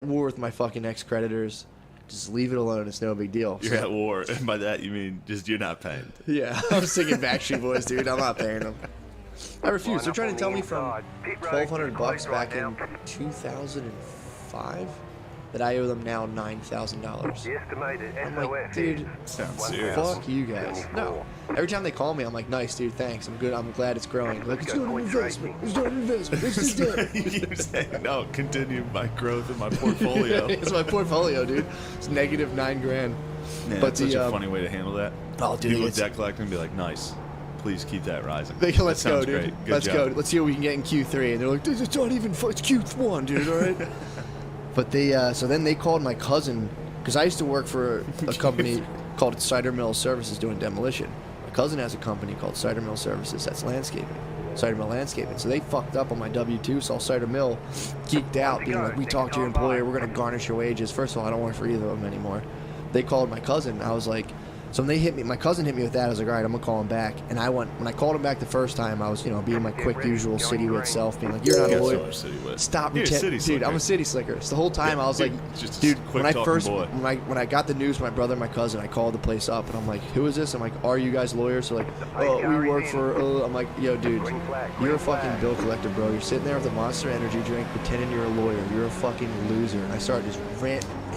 war with my fucking ex-creditors. Just leave it alone. It's no big deal. You're at war, and by that you mean just you're not paying. Yeah, I'm singing Backstreet Boys, dude. I'm not paying them. I refuse. They're trying to tell me from $1,200 back in 2005 that I owe them now $9,000. I'm like, dude, Sounds serious. fuck you guys. No. Every time they call me, I'm like, nice, dude, thanks. I'm good. I'm glad it's growing. Like, it's not an investment. It's not an investment. It's just debt. You keep saying, no, continue my growth in my portfolio. It's my portfolio, dude. It's negative $9,000. Man, but that's such a funny way to handle that. Oh, dude, People with it's- debt collecting be like, nice. Please keep that rising. Let's That go, sounds dude. great. Good Let's job. go. Let's see what we can get in Q3. And they're like, it's not even. It's Q1, dude. All right. But they, so then they called my cousin, because I used to work for a company called Cider Mill Services doing demolition. My cousin has a company called Cider Mill Services that's landscaping. Cider Mill Landscaping. So they fucked up on my W-2, saw Cider Mill, geeked out, being like, we talked to your employer, we're going to garnish your wages. First of all, I don't work for either of them anymore. They called my cousin. I was like, so when they hit me, my cousin hit me with that. I was like, all right, I'm going to call him back. And when I called him back the first time, I was, being my quick usual city wit self, being like, you're not a lawyer. Stop pretending. Dude, I'm a city slicker. So the whole time I was like, dude, when I got the news from my brother and my cousin, I called the place up and I'm like, who is this? I'm like, are you guys lawyers? They're like, oh, we work for, I'm like, yo, dude, you're a fucking bill collector, bro. You're sitting there with a Monster Energy drink pretending you're a lawyer. You're a fucking loser. And I started just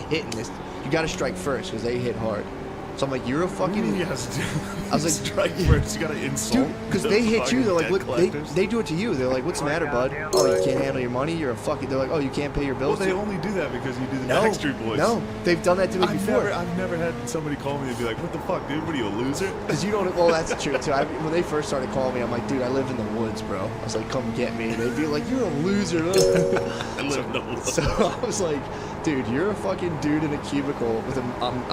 hitting this. You got to strike first because they hit hard. So I'm like, you're a fucking. Yes, dude. I was like, strike first. You gotta insult. Dude, because they hit you. They're like, what? They do it to you. They're like, what's the matter, bud? Oh, you can't handle your money. You're a fucking. They're like, oh, you can't pay your bills. Well, they only do that because you do the no, Backstreet Boys. No, they've done that to me before. I've never had somebody call me and be like, what the fuck, dude? What are you, a loser? Because you don't. Well, that's true too. When they first started calling me, I'm like, dude, I live in the woods, bro. I was like, come get me. They'd be like, you're a loser. I live in the woods. So I was like, dude, you're a fucking dude in a cubicle with a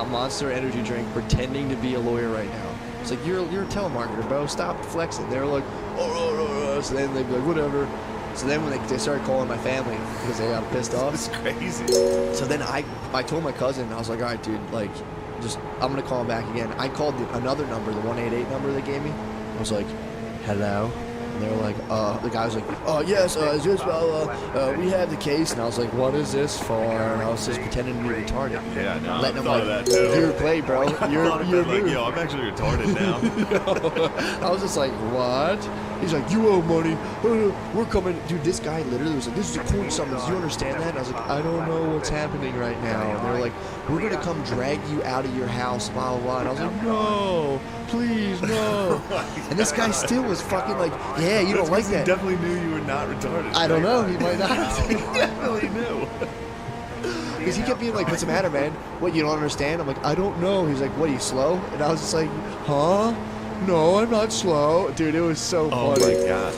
Monster Energy drink pretending to be a lawyer right now. It's like, you're a telemarketer, bro. Stop flexing. They were like, oh. So then they'd be like, whatever. So then when they started calling my family because they got pissed off. It's crazy. So then I told my cousin, I was like, all right, dude, like, I'm going to call him back again. I called another number, the 188 number they gave me. I was like, hello? And they were like, the guy was like, oh, yes, is this, we have the case. And I was like, what is this for? And I was just pretending to be retarded. Yeah, no, letting I him thought like, of that too. you're play, bro. You're like, yo, I'm actually retarded now. I was just like, what? He's like, you owe money. We're coming. Dude, this guy literally was like, this is a court summons. Do you understand that? And I was like, I don't know what's happening right now. And they were like, we're going to come drag you out of your house, blah, blah, blah. And I was like, no, please, no. And this guy still was fucking like, yeah, you don't like that. He definitely knew you were not retarded. I don't know. He might not. He definitely knew. Because he kept being like, what's the matter, man? What, you don't understand? I'm like, I don't know. He's like, what, are you slow? And I was just like, huh? No, I'm not slow. Dude, it was so funny. Oh my god,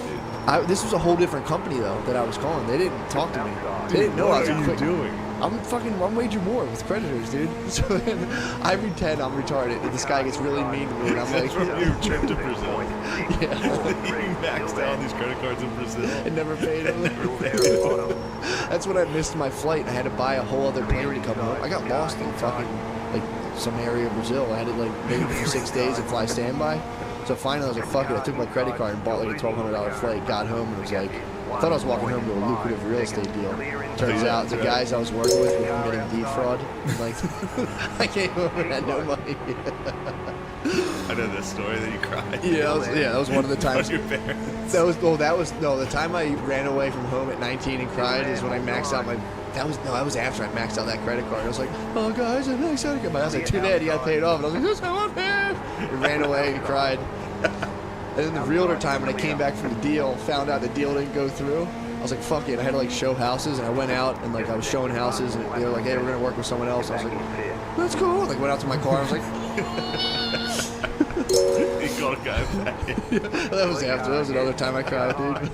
dude. This was a whole different company, though, that I was calling. They didn't talk to me. They didn't know I was What are you doing? I'm waging war with creditors, dude. So then I pretend I'm retarded, and this guy gets really mean to me, and I'm like, That's from your trip to Brazil. yeah. You maxed out these credit cards in Brazil. I never paid him. That's when I missed my flight. I had to buy a whole other plane to come home. I got lost in fucking, like, some area of Brazil. I had to, like, maybe for 6 days and fly standby. So finally I was like, fuck it. I took my credit card and bought, like, a $1,200 flight, got home, and was like, I thought I was walking home to a lucrative real estate deal. Turns out the guys I was working with were committing defraud. Like, I came home and had no money. I know that story that you cried. Yeah, that was one of the times. Your parents. The time I ran away from home at 19 and cried is when I maxed out my. That was after I maxed out that credit card. I was like, oh guys, I maxed out again. I was like, too bad, you gotta pay it off. And I was like, that's how I'm here. And ran away and cried. And then the realtor time when I came back from the deal, found out the deal didn't go through. I was like, fuck it. I had to like show houses, and I went out and like I was showing houses, and they were like, hey, we're gonna work with someone else. I was like, that's cool. Like went out to my car. I was like, You got a guy back. that was after. That was another time I cried, dude.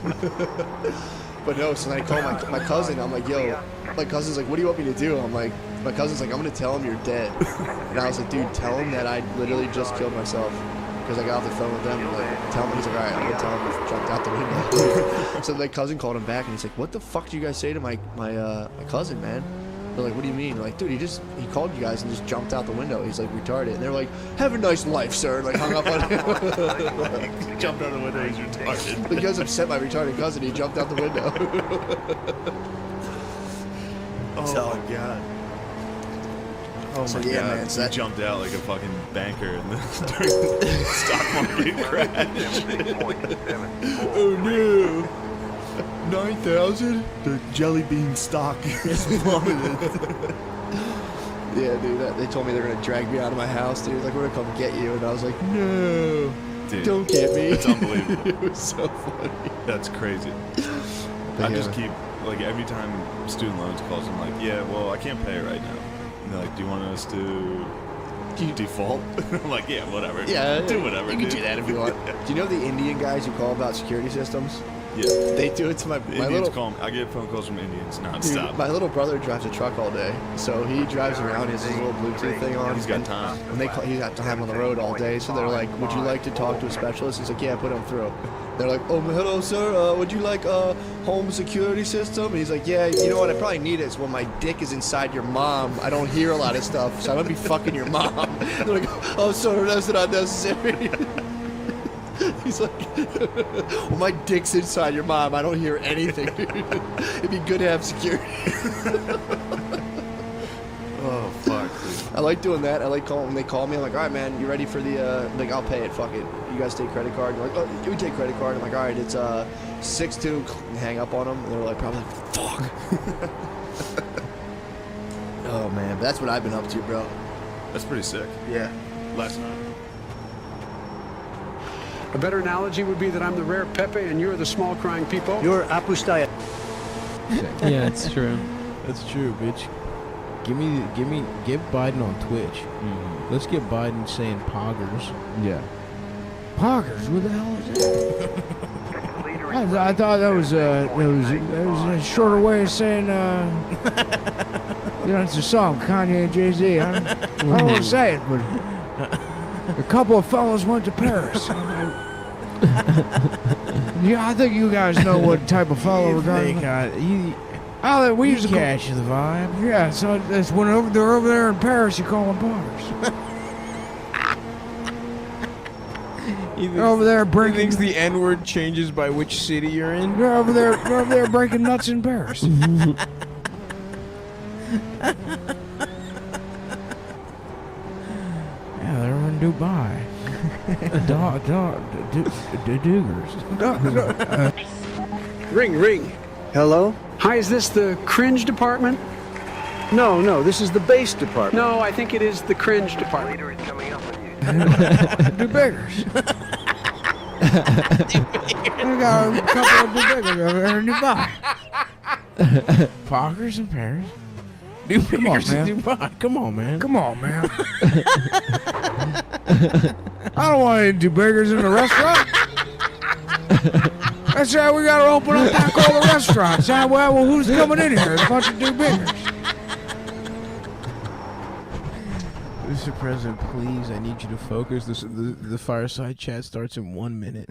But no, so then I called my cousin. I'm like, yo, my cousin's like, what do you want me to do? I'm like, my cousin's like, I'm gonna tell him you're dead. And I was like, dude, tell him that I literally just killed myself. Because I got off the phone with them and like, tell him, he's like, all right, I'm gonna tell him I jumped out the window. So my cousin called him back and he's like, what the fuck do you guys say to my cousin, man? They're like, what do you mean? Like, dude, he called you guys and just jumped out the window. He's like retarded. And they're like, have a nice life, sir. And like hung up on him. He jumped out the window, he's retarded. Because upset my retarded cousin, he jumped out the window. Oh So, God. Oh so my yeah, God. man. So You that, jumped out like a fucking banker in the during the stock market crash. Oh no! 9,000? The jelly bean stock is plummeted. yeah, dude. They told me they're gonna drag me out of my house, dude. Like we're gonna come get you, and I was like, no, Dude, don't get me. it's unbelievable. It was so funny. That's crazy. But I yeah. just keep, like, every time student loans calls, I'm like, yeah, well, I can't pay it right now. And they're like, do you want us to default? I'm like, yeah, whatever. Yeah, do whatever. You can dude. do that if you want. Do you know the Indian guys who call about security systems? Yeah. They do it to my Indians little. call me. I get phone calls from Indians Dude, nonstop. my little brother drives a truck all day, so he drives around. He has his little Bluetooth thing on. He's got and time. When they call, he's got time on the road all day, so they're like, "Would you like to talk to a specialist?" He's like, "Yeah, put him through." They're like, "Oh, hello, sir. Would you like a home security system?" And he's like, "Yeah, you know what? I probably need it. It's when my dick is inside your mom. I don't hear a lot of stuff, so I'm gonna be fucking your mom." They're like, "Oh, sir, that's not necessary." He's like, well, my dick's inside your mom. I don't hear anything, dude. It'd be good to have security. Oh, fuck, dude. I like doing that. I like calling when they call me. I'm like, all right, man, you ready for the, like, I'll pay it. Fuck it. You guys take credit card? They're like, oh, we take credit card. I'm like, all right, it's 6-2. Hang up on them. And they're like, probably like, fuck. Oh, man. But that's what I've been up to, bro. That's pretty sick. Yeah. Last night. A better analogy would be that I'm the rare Pepe and you're the small crying people. You're Apustaya. Yeah, it's true. That's true, bitch. Get Biden on Twitch. Let's get Biden saying poggers. Yeah. Poggers? What the hell is that? I thought that was a shorter way of saying it's a song, Kanye and Jay-Z. I don't want to say it, but a couple of fellows went to Paris. Yeah, I think you guys know what type of fellow we're talking about. We used to catch the vibe. Yeah, so that's when they're over there in Paris, you call them poggers. They're over there breaking. He thinks the N-word changes by which city you're in? They're over there breaking nuts in Paris. Yeah, they're in Dubai. Doogers. Ring. Hello? Hi, is this the cringe department? No, this is the bass department. No, I think it is the cringe department. Doogers. We got a couple of Doogers over there in Dubai. Poggers in Paris. Come on, man. Come on, man. Come on, man. I don't want any Doogers in the restaurant. That's right, we gotta open up back all the restaurants. Well, who's coming in here? A bunch of Doogers. Mr. President, please, I need you to focus. The fireside chat starts in 1 minute.